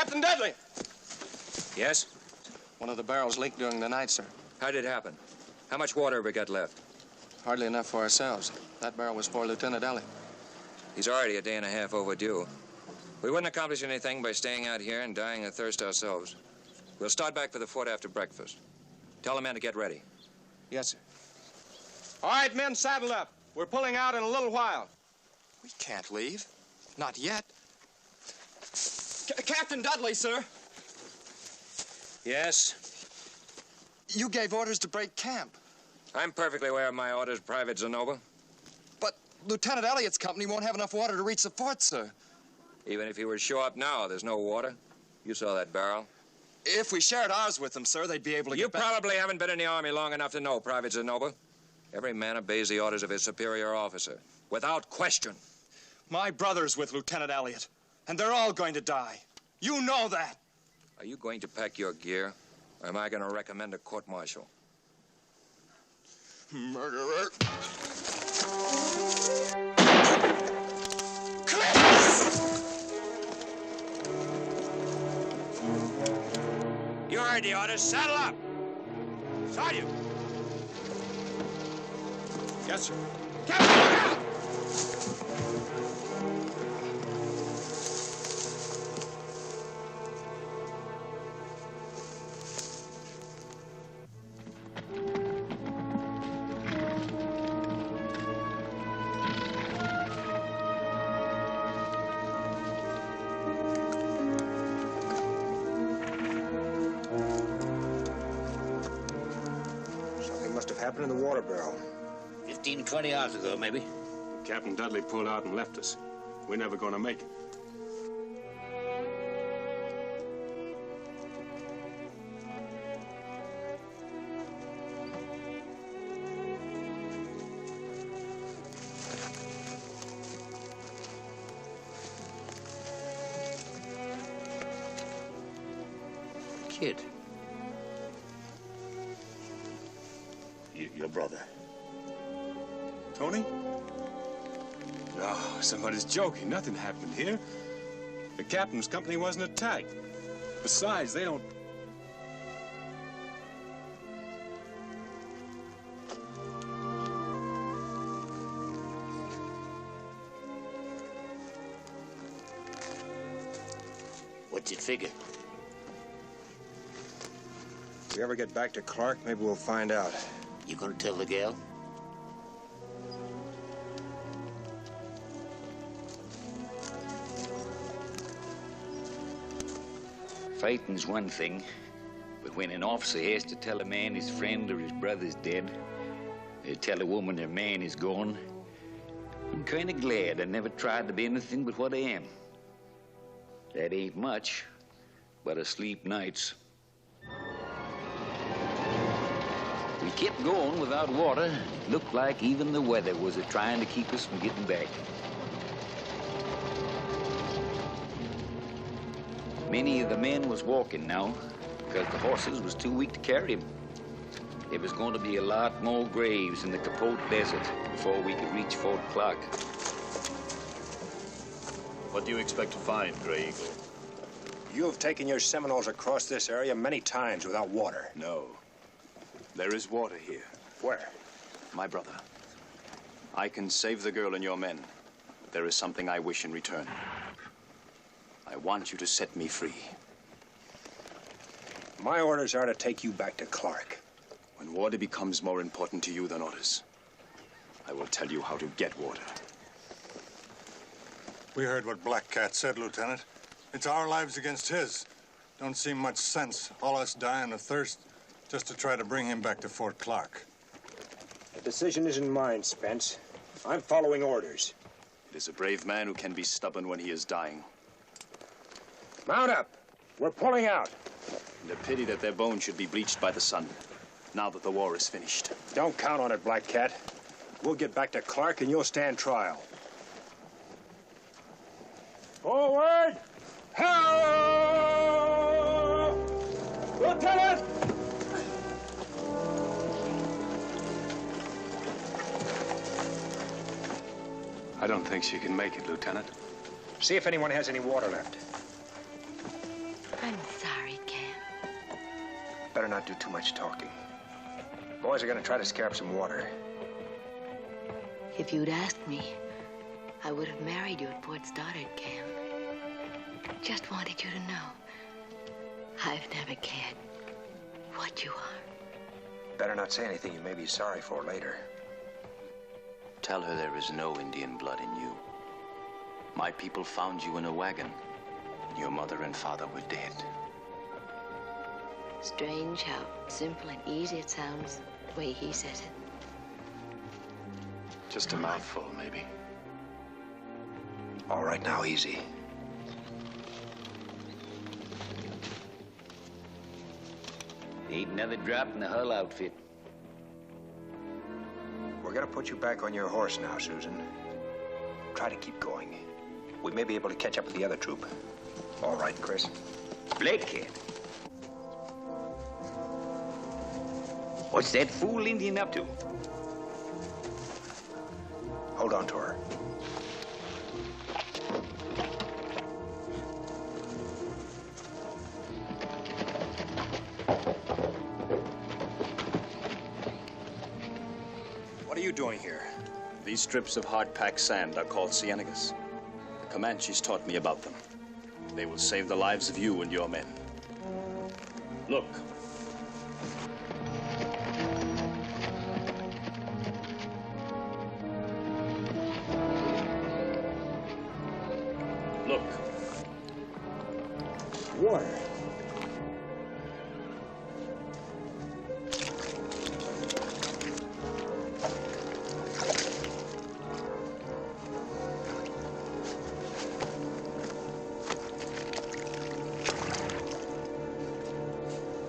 Captain Dudley! Yes? One of the barrels leaked during the night, sir. How did it happen? How much water have we got left? Hardly enough for ourselves. That barrel was for Lieutenant Elliott. He's already a day and a half overdue. We wouldn't accomplish anything by staying out here and dying of thirst ourselves. We'll start back for the fort after breakfast. Tell the men to get ready. Yes, sir. All right, men, saddle up. We're pulling out in a little while. We can't leave. Not yet. Captain Dudley, sir. Yes? You gave orders to break camp. I'm perfectly aware of my orders, Private Zenova. But Lieutenant Elliott's company won't have enough water to reach the fort, sir. Even if he were to show up now, there's no water. You saw that barrel. If we shared ours with them, sir, they'd be able to You get back. probably haven't been in the Army long enough to know, Private Zenova. Every man obeys the orders of his superior officer, without question. My brother's with Lieutenant Elliott, and they're all going to die. You know that. Are you going to pack your gear, or am I going to recommend a court-martial? Murderer. You heard the orders. Saddle up! Sergeant! Yes, sir. Captain, look out! Something must have happened in the water barrel. 15 to 20 hours ago, maybe. Captain Dudley pulled out and left us. We're never going to make it. Kid. Your brother. Tony? No, somebody's joking. Nothing happened here. The captain's company wasn't attacked. Besides, they don't... What's it figure? If we ever get back to Clark, maybe we'll find out. You gonna tell the gal? Fighting's one thing, but when an officer has to tell a man his friend or his brother's dead, or tell a woman her man is gone, I'm kind of glad I never tried to be anything but what I am. That ain't much, but I sleep nights. We kept going without water. Looked like even the weather was trying to keep us from getting back. Many of the men was walking now because the horses was too weak to carry them. There was going to be a lot more graves in the Capote Desert before we could reach Fort Clark. What do you expect to find, Grey Eagle? You have taken your Seminoles across this area many times without water. No. There is water here. Where? My brother. I can save the girl and your men, but there is something I wish in return. I want you to set me free. My orders are to take you back to Clark. When water becomes more important to you than others, I will tell you how to get water. We heard what Black Cat said, Lieutenant. It's our lives against his. Don't seem much sense, all us dying of thirst, just to try to bring him back to Fort Clark. The decision isn't mine, Spence. I'm following orders. It is a brave man who can be stubborn when he is dying. Mount up. We're pulling out. And a pity that their bones should be bleached by the sun, now that the war is finished. Don't count on it, Black Cat. We'll get back to Clark and you'll stand trial. Forward! Help! Lieutenant! I don't think she can make it, Lieutenant. See if anyone has any water left. better not do too much talking. Boys are gonna try to scare up some water. If you'd asked me, I would have married you at Fort Stoddard camp. Just wanted you to know, I've never cared what you are. Better not say anything you may be sorry for later. Tell her there is no Indian blood in you. My people found you in a wagon. Your mother and father were dead. Strange how simple and easy it sounds the way he says it. Just a mouthful, maybe. All right, now, easy. Ain't another drop in the Hull outfit. We're gonna put you back on your horse now, Susan. Try to keep going. We may be able to catch up with the other troop. All right, Chris? Black Cat. What's that fool Indian up to? Hold on to her. What are you doing here? These strips of hard-packed sand are called cienagas. The Comanches taught me about them. They will save the lives of you and your men. Look. Look. Water.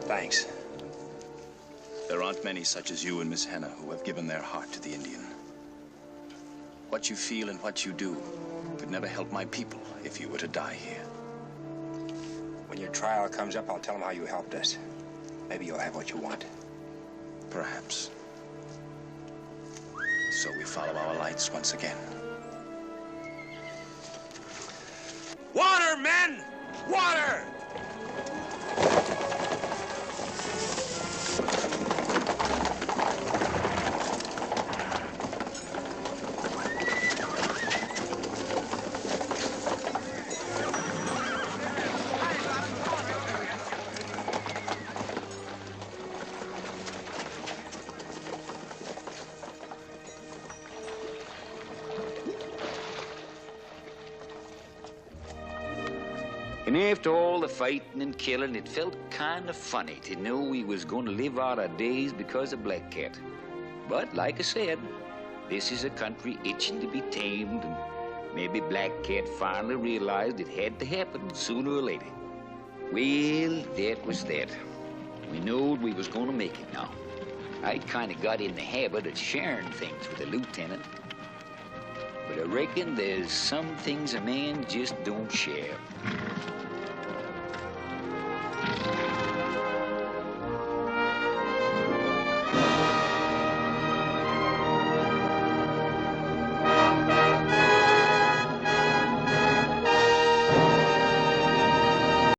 Thanks. There aren't many such as you and Miss Hannah who have given their heart to the Indian. What you feel and what you do could never help my people if you were to die here. When your trial comes up, I'll tell them how you helped us. Maybe you'll have what you want. Perhaps. So we follow our lights once again. Water, men! Water! And after all the fighting and killing, it felt kind of funny to know we was going to live out our days because of Black Cat. But like I said, this is a country itching to be tamed, and maybe Black Cat finally realized it had to happen sooner or later. Well, that was that. We knowed we was going to make it now. I kind of got in the habit of sharing things with the lieutenant. But I reckon there's some things a man just don't share.